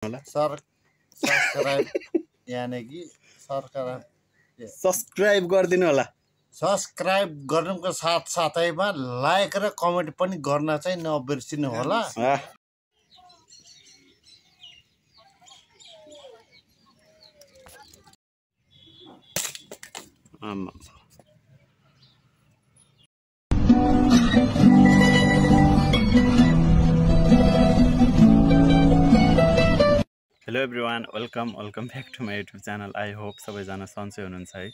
Sir subscribe यानी कि subscribe गरिदिनु होला। सब्सक्राइब गर्नुको साथसाथैमा लाइक र कमेन्ट पनि गर्न चाहिँ नबिर्सिनु होला। Hello everyone, welcome back to my YouTube channel. I hope सबैजना सन्चै हुनुहुन्छ है।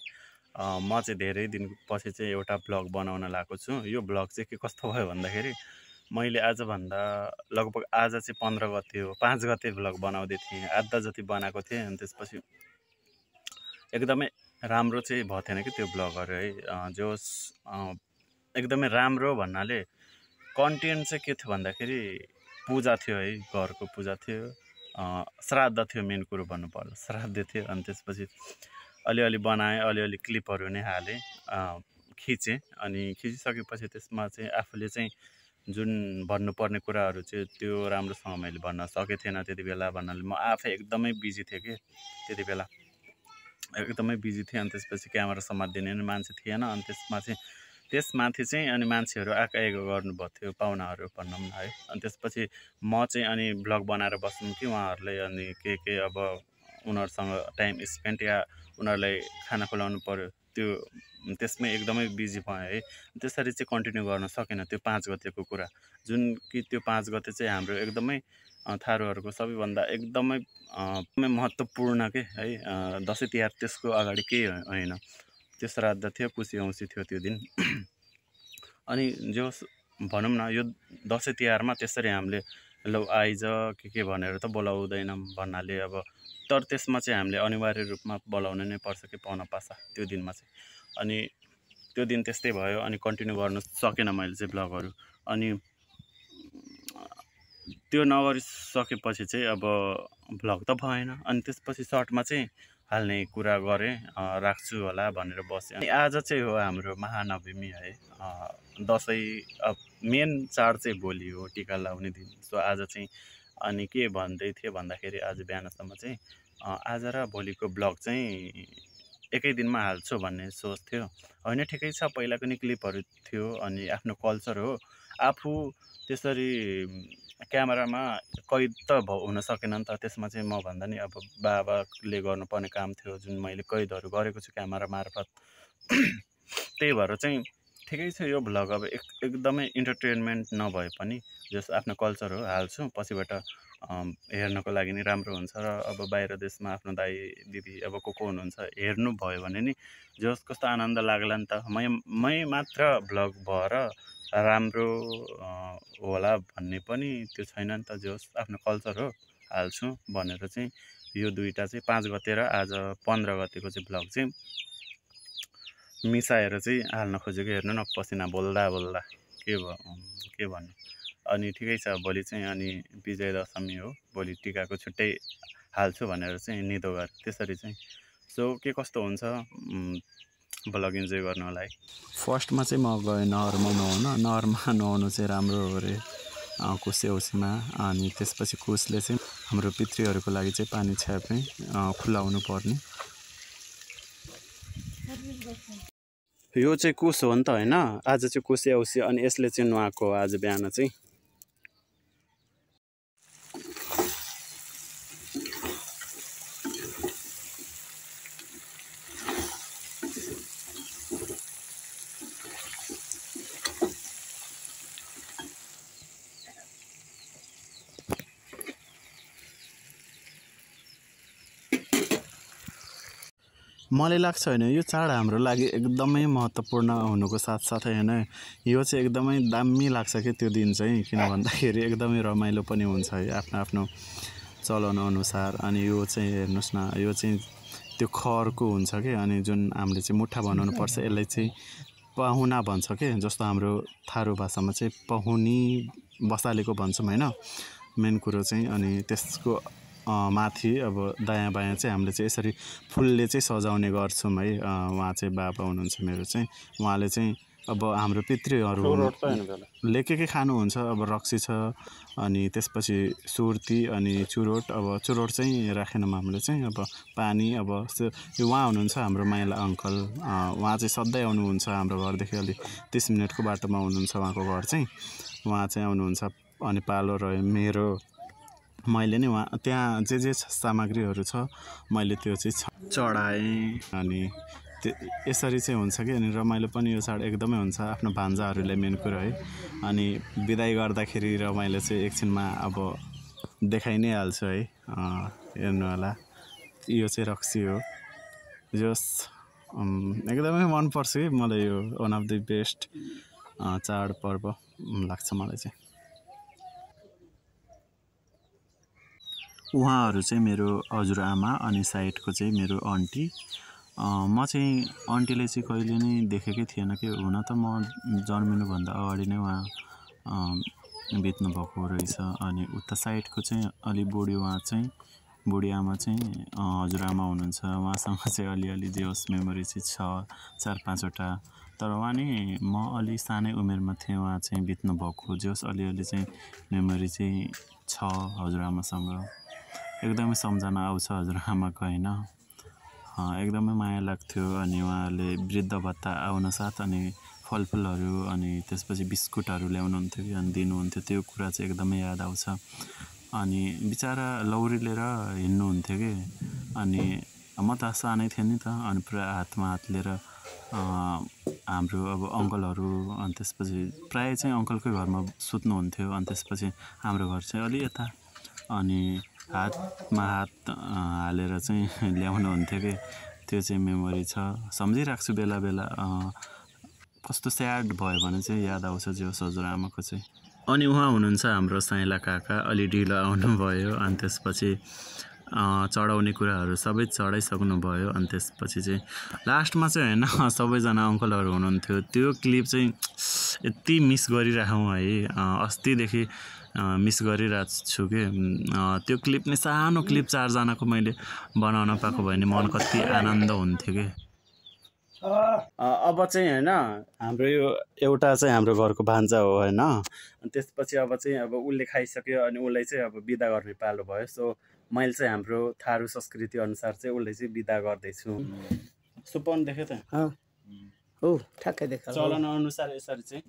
म चाहिँ धेरै दिनपछि चाहिँ एउटा ब्लग बनाउन लागेको छु। यो ब्लग चाहिँ के कस्तो भयो भन्दाखेरि मैले आजभन्दा लगभग आज चाहिँ 15 गते हो, 5 गते ब्लग बनाउँदै थिएँ। आधा जति बनाएको थिएँ अनि त्यसपछि एकदमै राम्रो चाहिँ भएको थिएन कि त्यो ब्लगहरू है। जोस् एकदमै राम्रो भन्नाले कन्टेन्ट चाहिँ के थियो भन्दाखेरि पूजा थियो है, घरको पूजा थियो, श्राद्ध थियो। मेन कुरो भन्नु पर्दा श्राद्ध थियो। अनि त्यसपछि अलिअलि बनाएँ, अलिअलि क्लिपहरू नै हालेँ, खिचेँ। अनि खिचिसकेपछि त्यसमा चाहिँ आफूले चाहिँ जुन भन्नुपर्ने कुराहरू चाहिँ त्यो राम्रोसँग मैले भन्न सकेको थिएन त्यति बेला। भन्नाले म आफै एकदमै बिजी थिएँ कि त्यति बेला, एकदमै बिजी थिएँ। अनि त्यसपछि क्यामेरा समात्दिने नि मान्छे थिएन। अनि त्यसमाथि चाहिँ अनि मान्छेहरू आएको गर्नुभएको थियो, पाहुनाहरू भनौँ न है। अनि त्यसपछि म चाहिँ अनि ब्लग बनाएर बस्नु कि उहाँहरूलाई अनि के अब उनीहरूसँग टाइम स्पेन्ड या उनीहरूलाई खाना खुवाउनु पर्यो, त्यो त्यसमै एकदमै बिजी भएँ है। त्यसरी चाहिँ कन्टिन्यू गर्न सकेन त्यो 5 गतेको कुरा। जुन कि त्यो 5 गते चाहिँ हाम्रो एकदमै थारूहरूको सबैभन्दा एकदमै महत्त्वपूर्ण के है। दसैँ तिहार त्यसको अगाडि केही होइन, त्यो श्राद्ध थियो, कुशी औँसी थियो त्यो दिन। अनि जो भनौँ न यो दसैँ तिहारमा त्यसरी हामीले लौ आइज के भनेर त बोलाउँदैनौँ भन्नाले अब, तर त्यसमा चाहिँ हामीले अनिवार्य रूपमा बोलाउनु नै पर्छ कि पाहुना पासा त्यो दिनमा चाहिँ। अनि त्यो दिन त्यस्तै भयो। अनि कन्टिन्यू गर्नु सकेन मैले चाहिँ ब्लगहरू। अनि त्यो नगरिसकेपछि चाहिँ अब ब्लग त भएन। अनि त्यसपछि सर्टमा चाहिँ हाल्ने कुरा गरेँ, राख्छु होला भनेर बसेँ। अनि आज चाहिँ हो हाम्रो महानवमी है। दसैँ अब मेन चाड चाहिँ भोलि हो, टिका लाउने दिन। सो आज चाहिँ अनि के भन्दै थियो भन्दाखेरि आज बिहानसम्म चाहिँ आज र भोलिको ब्लग चाहिँ एकै दिनमा हाल्छु भन्ने सोच थियो। होइन ठिकै छ, पहिलाको नि क्लिपहरू थियो। अनि आफ्नो कल्चर हो, आफू त्यसरी क्यामेरामा कैद त हुन सकेन नि त। त्यसमा चाहिँ म भन्दा नि अब बाबाले गर्नुपर्ने काम थियो, जुन मैले कैदहरू गरेको छु क्यामेरा मार्फत। त्यही भएर चाहिँ ठिकै छ यो भ्लग। अब एकदमै इन्टरटेनमेन्ट नभए पनि जस आफ्नो कल्चर हो, हाल्छु। पछिबाट हेर्नको लागि नि राम्रो हुन्छ। र अब बाहिर देशमा आफ्नो दाइ दिदी अब को हुनुहुन्छ हेर्नु भयो भने नि जस कस्तो आनन्द लाग्ला नि त। मै मात्र भ्लग भएर राम्रो होला भन्ने पनि त्यो छैन नि त। जस आफ्नो कल्चर हो, हाल्छु भनेर चाहिँ यो दुईवटा चाहिँ 5 गते र आज 15 गतेको चाहिँ भ्लग चाहिँ मिसाएर चाहिँ हाल्न खोजेको। हेर्नु न पसिना बोल्दा के भन्नु। अनि ठिकै छ, भोलि चाहिँ अनि विजय दशमी हो, भोलि टिकाको छुट्टै हाल्छु भनेर चाहिँ निदो गरेँ त्यसरी चाहिँ। सो के कस्तो हुन्छ ब्लग इन्जोय गर्नु होला है। फर्स्टमा चाहिँ म गएँ नहरमा नुहाउनु चाहिँ राम्रो हो अरे कुशे औँसीमा। अनि त्यसपछि कुशले चाहिँ हाम्रो पितृहरूको लागि चाहिँ पानी छ्याप्ने खुलाउनु पर्ने। यो चाहिँ कुश हो नि त होइन, आज चाहिँ कुशे औँसी। अनि यसले चाहिँ नुहाएको आज बिहान चाहिँ। मलाई लाग्छ होइन यो चाड हाम्रो लागि एकदमै महत्त्वपूर्ण हुनुको साथसाथै होइन, यो चाहिँ एकदमै दामी लाग्छ कि त्यो दिन चाहिँ। किन भन्दाखेरि एकदमै रमाइलो पनि हुन्छ है आफ्नो आफ्नो चलन अनुसार। अनि यो चाहिँ हेर्नुहोस् न, यो चाहिँ त्यो खरको हुन्छ कि। अनि जुन हामीले चाहिँ मुठा बनाउनु पर्छ, यसलाई चाहिँ पाहुना भन्छ कि, जस्तो हाम्रो थारू भाषामा चाहिँ पहुनी बसालेको भन्छौँ होइन मेन कुरो चाहिँ। अनि त्यसको माथि अब दायाँ बायाँ चाहिँ हामीले चाहिँ यसरी फुलले चाहिँ सजाउने गर्छौँ है। उहाँ चाहिँ बाबा हुनुहुन्छ मेरो चाहिँ, उहाँले चाहिँ अब हाम्रो पितृहरूले के खानुहुन्छ अब रक्सी छ अनि त्यसपछि सुर्ती अनि चुरोट अब चुरोट चाहिँ राखेनौँ हामीले चाहिँ अब पानी अब उहाँ हुनुहुन्छ हाम्रो माइला अङ्कल उहाँ चाहिँ सधैँ आउनुहुन्छ हाम्रो घरदेखि अलि 30 मिनटको बाटोमा हुनुहुन्छ उहाँको घर चाहिँ उहाँ चाहिँ आउनुहुन्छ अनि पालो रह्यो मेरो मैले नै उहाँ त्यहाँ जे सामग्रीहरू छ मैले त्यो चाहिँ चढाएँ अनि यसरी चाहिँ हुन्छ कि अनि रमाइलो पनि यो चाड एकदमै हुन्छ आफ्नो भान्जाहरूलाई मेन कुरा है अनि बिदाई गर्दाखेरि रमाइलो चाहिँ एकछिनमा अब देखाइ नै हाल्छु है हेर्नु होला यो चाहिँ रक्सी हो जस एकदमै मनपर्छ कि मलाई यो वान अफ द बेस्ट चाड पर्व लाग्छ मलाई चाहिँ उहाँहरू चाहिँ मेरो हजुरआमा अनि साइडको चाहिँ मेरो आन्टी म चाहिँ आन्टीले चाहिँ कहिले नै देखेकै थिएन कि हुन त म जन्मिनुभन्दा अगाडि नै उहाँ बित्नु भएको रहेछ अनि उता साइडको चाहिँ अलि बुढी उहाँ चाहिँ बुढी आमा चाहिँ हजुरआमा हुनुहुन्छ उहाँसँग चाहिँ अलिअलि जे होस् मेमोरी चाहिँ छ 4-5वटा तर उहाँ नि म अलि सानै उमेरमा थिएँ उहाँ चाहिँ बित्नु भएको जे होस् अलिअलि चाहिँ मेमोरी चाहिँ छ हजुरआमासँग एकदमै सम्झना आउँछ हजुरआमाको होइन एकदमै माया लाग्थ्यो अनि उहाँले वृद्ध भत्ता आउन साथ अनि फलफुलहरू अनि त्यसपछि बिस्कुटहरू ल्याउनुहुन्थ्यो कि अनि दिनुहुन्थ्यो त्यो कुरा चाहिँ एकदमै याद आउँछ अनि बिचरा लौरी लिएर हिँड्नुहुन्थ्यो कि अनि म त सानै थिएँ नि त अनि पुरा हातमा हात लिएर हाम्रो अब अङ्कलहरू अनि त्यसपछि प्रायः चाहिँ अङ्कलकै घरमा सुत्नुहुन्थ्यो अनि त्यसपछि हाम्रो घर चाहिँ अलि यता अनि हातमा हात हालेर चाहिँ ल्याउनुहुन्थ्यो कि त्यो चाहिँ मेमोरी छ सम्झिराख्छु बेला बेला कस्तो स्याड भयो भने चाहिँ याद आउँछ जो हजुरआमाको चाहिँ अनि उहाँ हुनुहुन्छ हाम्रो साइला काका अलि ढिलो आउनुभयो अनि त्यसपछि चढाउने कुराहरू सबै चढाइसक्नु भयो अनि त्यसपछि चाहिँ लास्टमा चाहिँ होइन सबैजना अङ्कलहरू हुनुहुन्थ्यो त्यो क्लिप चाहिँ यति मिस गरिराखौँ है अस्तिदेखि मिस गरिरहेको छु कि त्यो क्लिप नै सानो क्लिप 4 जनाको मैले बनाउन पाएको भए नि मन कति आनन्द हुन्थ्यो कि अब चाहिँ होइन हाम्रो यो एउटा चाहिँ हाम्रो घरको भान्जा हो होइन अनि त्यसपछि अब चाहिँ अब उसले खाइसक्यो अनि उसलाई चाहिँ अब बिदा गर्ने पालो भयो सो मैले चाहिँ हाम्रो थारू संस्कृति अनुसार चाहिँ उसलाई चाहिँ बिदा गर्दैछु सुपन देख्यो त हो ठ्याक्कै देख्छ चलन अनुसार यसरी चाहिँ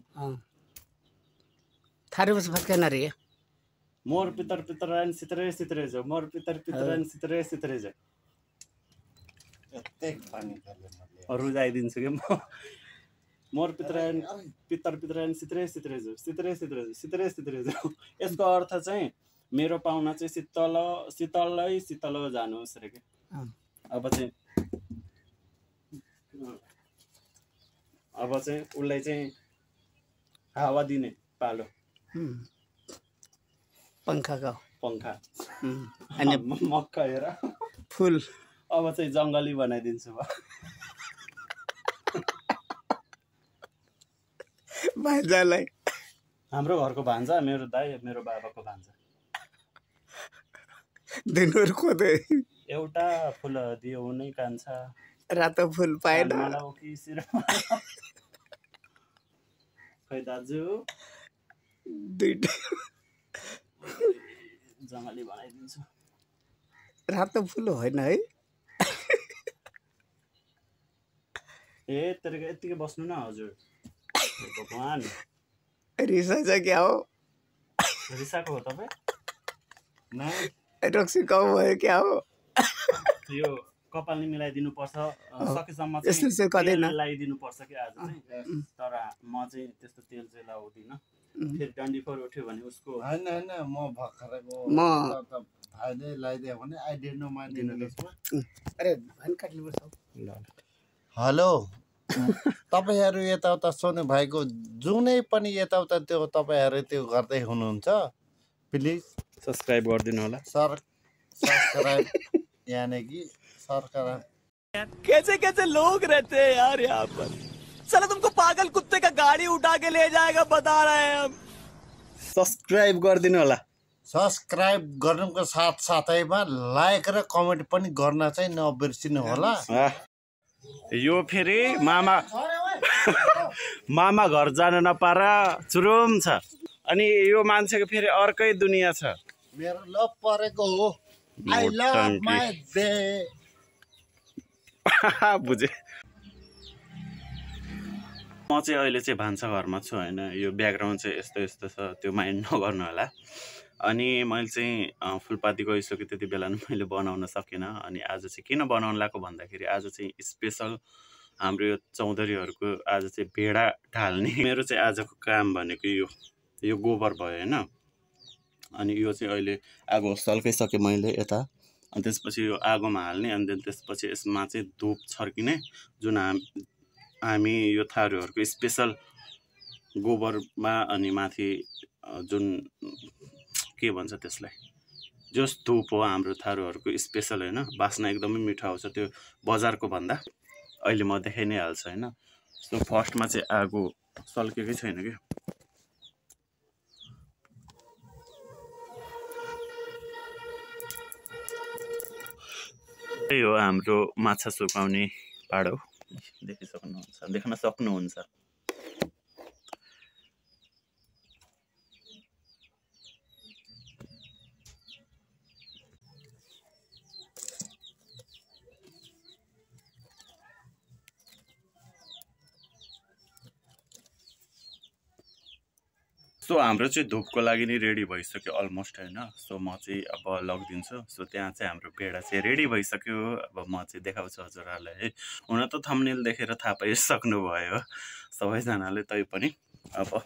थारू फस्केन रे मोर पितर पितरान सितरे सितरे जो मोर पितर पितरान सितरे सितरे जो यतै पानी खाले रुजाइदिन्छु कि म मोर पितरान पितर पितरान सितरे सितरे जो सितरे सितरे जो सितरे सितरे जो यसको अर्थ चाहिँ मेरो पाहुना चाहिँ शीतलै शीतल जानुहोस् रे के अब चाहिँ उसलाई चाहिँ हावा दिने पालो पंखा अनि मक्का हेर फुल अब चाहिँ जङ्गली बनाइदिन्छु म भान्जालाई हाम्रो घरको भान्जा मेरो दाइ मेरो बाबाको भान्जा दिनहरु खोदै एउटा फुल दियो उनै कान्छा रातो फुल पाएन मलाई कि सिर खै दाजु दुईटा जङ्गली बनाइदिन्छु रातो फुल होइन है ए तेरो यतिकै बस्नु न हजुर भगवान रिसा चाहिँ क्या हो रिसाको हो तपाईँ रक्सी कम भयो क्या हो यो कपाल नि मिलाइदिनु पर्छ सकेसम्म चाहिँ कदैन लगाइदिनु पर्छ कि आज चाहिँ तर म चाहिँ त्यस्तो तेल चाहिँ लाउँदिनँ फेरि डन्डी फोर उठ्यो भने उसको हैन म भर्खरको भाइले लगाइदियो भने आई डिडन्ट नो माइ दिनु अरे भन काट्नु पर्छ हेलो तपाईहरु यताउता सोनु भाइको जुनै पनि यताउता त्यो तपाईहरु त्यो गर्दै हुनुहुन्छ प्लिज सब्स्क्राइब गरिदिनु होला सब्स्क्राइब यानी कि सरकार कैसे कैसे लोग रहते हैं यार यहाँ पर साला तुमको पागल कुत्ते का गाड़ी उठा के ले जाएगा बता रहे हैं हम सब्स्क्राइब गरिदिनु होला सब्स्क्राइब गर्नुको साथैमा लाइक र कमेन्ट पनि गर्न चाहिँ नबिर्सिनु होला यो फेरि मामा मामा घर जान नपाएर चुरुम छ। अनि यो मान्छेको फेरि अर्कै दुनियाँ छ। मेरो लभ परेको हो। आई लभ माई बे। बुझे। म चाहिँ अहिले चाहिँ भान्साघरमा छु होइन। यो ब्याकग्राउन्ड चाहिँ यस्तो यस्तो छ, त्यो माइन्ड नगर्नु होला। अनि मैले चाहिँ फुलपाती गइसकेँ, त्यति बेला मैले बनाउन सकिनँ। अनि आज चाहिँ किन बनाउन लगाएको भन्दाखेरि आज चाहिँ स्पेसल हाम्रो यो चौधरीहरूको आज चाहिँ भेडा ढाल्ने। मेरो चाहिँ आजको काम भनेको यो गोबर भयो होइन। अनि यो चाहिँ अहिले आगो सल्काइसकेँ मैले यता। अनि त्यसपछि यो आगोमा हाल्ने। अनि त्यसपछि यसमा चाहिँ धुप छर्किने, जुन हामी यो थारूहरूको स्पेसल गोबरमा। अनि माथि जुन के भन्छ त्यसलाई, जस धुप हो हाम्रो थारूहरूको स्पेसल होइन। बास्ना एकदमै मिठो आउँछ त्यो बजारको भन्दा। अहिले म देखाइ नै हाल्छु होइन। सो फर्स्टमा चाहिँ आगो सल्केकै छैन कि। त्यही हो हाम्रो माछा सुकाउने पाडो। देख्न सक्नुहुन्छ। सो हाम्रो चाहिँ धुपको लागि नै रेडी भइसक्यो अलमोस्ट होइन। सो म चाहिँ अब लगिदिन्छु। सो त्यहाँ चाहिँ हाम्रो भेडा चाहिँ रेडी भइसक्यो। अब म चाहिँ देखाउँछु हजुरहरूलाई है। हुन त थम्बनेल देखेर थाहा पाइसक्नु भयो सबैजनाले, तै पनि अब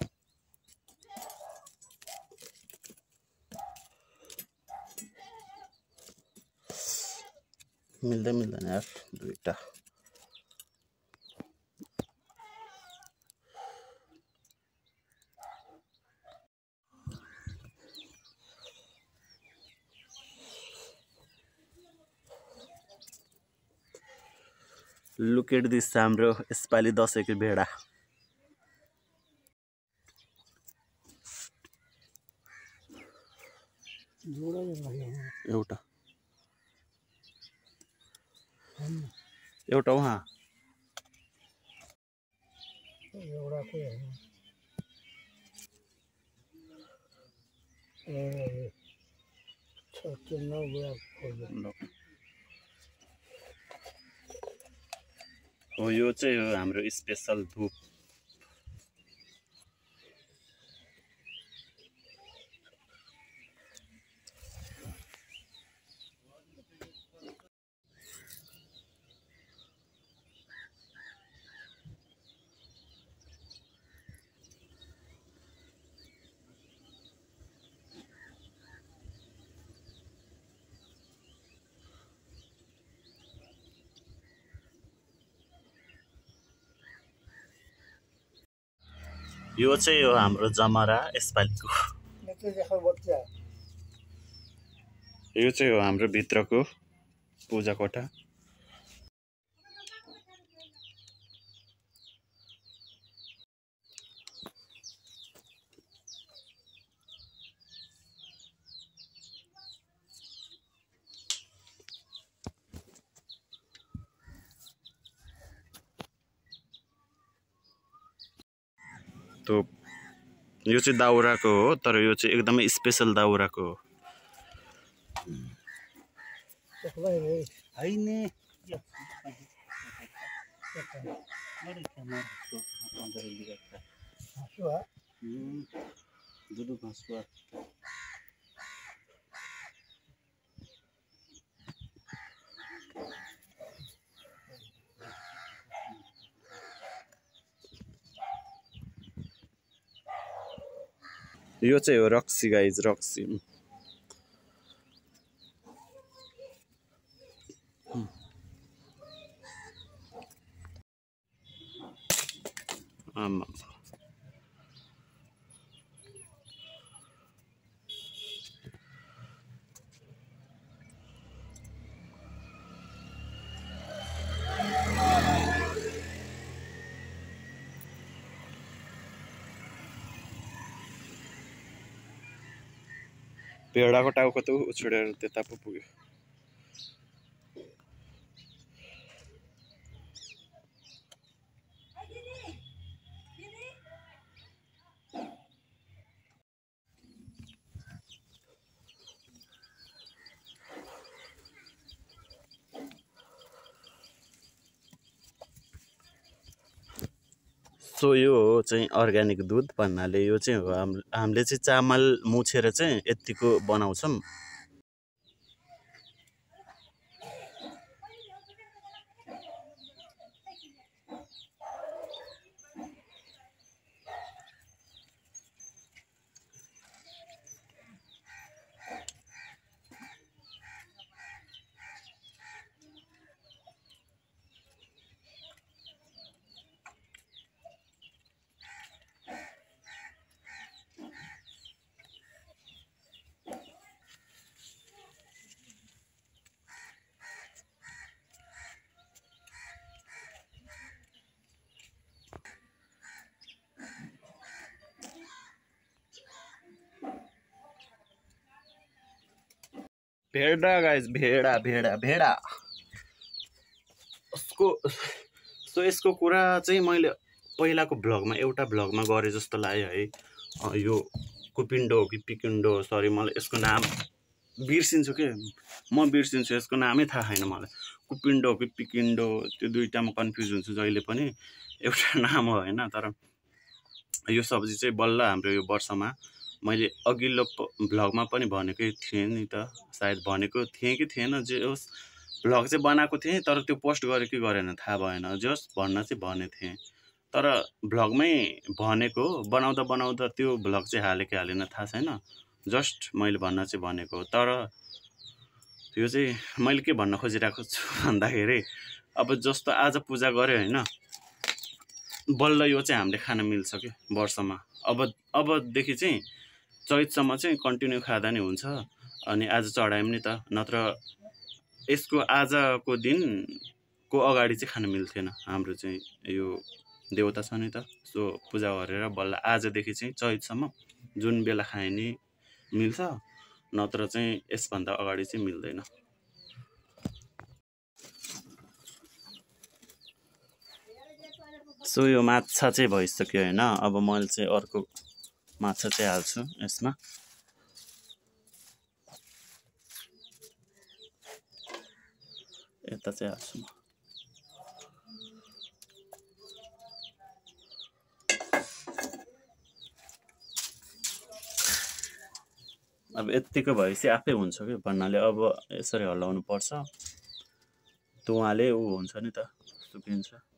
मिल्दैन यार दुईटा। लुक एट दिस हाम्रो यसपालि दसैँको भेडा। एउटा उहाँ हो। यो चाहिँ हो हाम्रो स्पेसल धुप। यो चाहिँ हो हाम्रो जमरा यसपालिको। यो चाहिँ हो हाम्रो भित्रको पूजा कोठा। तो यो चाहिँ दाउराको हो, तर यो चाहिँ एकदमै स्पेसल दाउराको हो। यो चाहिँ हो रक्सी गाइज, रक्सी। आमा भेडाको टाउको त उछुडेर त्यता पो पुग्यो। सो यो चाहिँ अर्ग्यानिक दुध भन्नाले यो चाहिँ हो हामीले चाहिँ चामल मुछेर चाहिँ यतिको बनाउँछौँ। भेडा गाइस, भेडा भेडा भेडा सो यसको कुरा चाहिँ मैले पहिलाको भ्लगमा एउटा भ्लगमा गरेँ जस्तो लाग्यो है। यो कुपिन्डो हो कि पिकिन्डो, सरी मलाई यसको नाम बिर्सिन्छु के म बिर्सिन्छु, यसको नामै थाहा छैन मलाई। कुपिन्डो हो कि पिकिन्डो त्यो दुईटामा कन्फ्युज हुन्छु जहिले पनि, एउटा नाम हो होइन। तर यो सब्जी चाहिँ बल्ल हाम्रो यो वर्षमा, मैले अघिल्लो भ्लगमा पनि भनेकै थिएँ नि त, सायद भनेको थिएँ कि थिएन, जे होस् भ्लग चाहिँ बनाएको थिएँ तर त्यो पोस्ट गरेँ कि गरेन थाहा भएन, जे होस् भन्न चाहिँ भनेको थिएँ। तर भ्लगमै भनेको बनाउँदा बनाउँदा त्यो भ्लग चाहिँ हालेँ कि हालेन थाहा छैन, जस्ट मैले भन्न चाहिँ भनेको हो। तर त्यो चाहिँ मैले के भन्न खोजिरहेको छु भन्दाखेरि, अब जस्तो आज पूजा गऱ्यो होइन, बल्ल यो चाहिँ हामीले खान मिल्छ कि वर्षमा। अबदेखि चाहिँ चैतसम्म चाहिँ कन्टिन्यू खाँदा नि हुन्छ। अनि आज चढायौँ नि त, नत्र यसको आजको दिनको अगाडि चाहिँ खान मिल्थेन। हाम्रो चाहिँ यो देवता छ नि त, सो पूजा गरेर बल्ल आजदेखि चाहिँ चैतसम्म जुन बेला खाए नि मिल्छ, नत्र चाहिँ यसभन्दा अगाडि चाहिँ मिल्दैन। सो यो माछा चाहिँ भइसक्यो होइन। अब मैले चाहिँ अर्को माछा चाहिँ हाल्छु यसमा। यता चाहिँ हाल्छु म। अब यत्तिको भएपछि आफै हुन्छ कि भन्नाले अब यसरी हल्लाउनु पर्छ, धुवाले ऊ हुन्छ नि त, सुकिन्छ।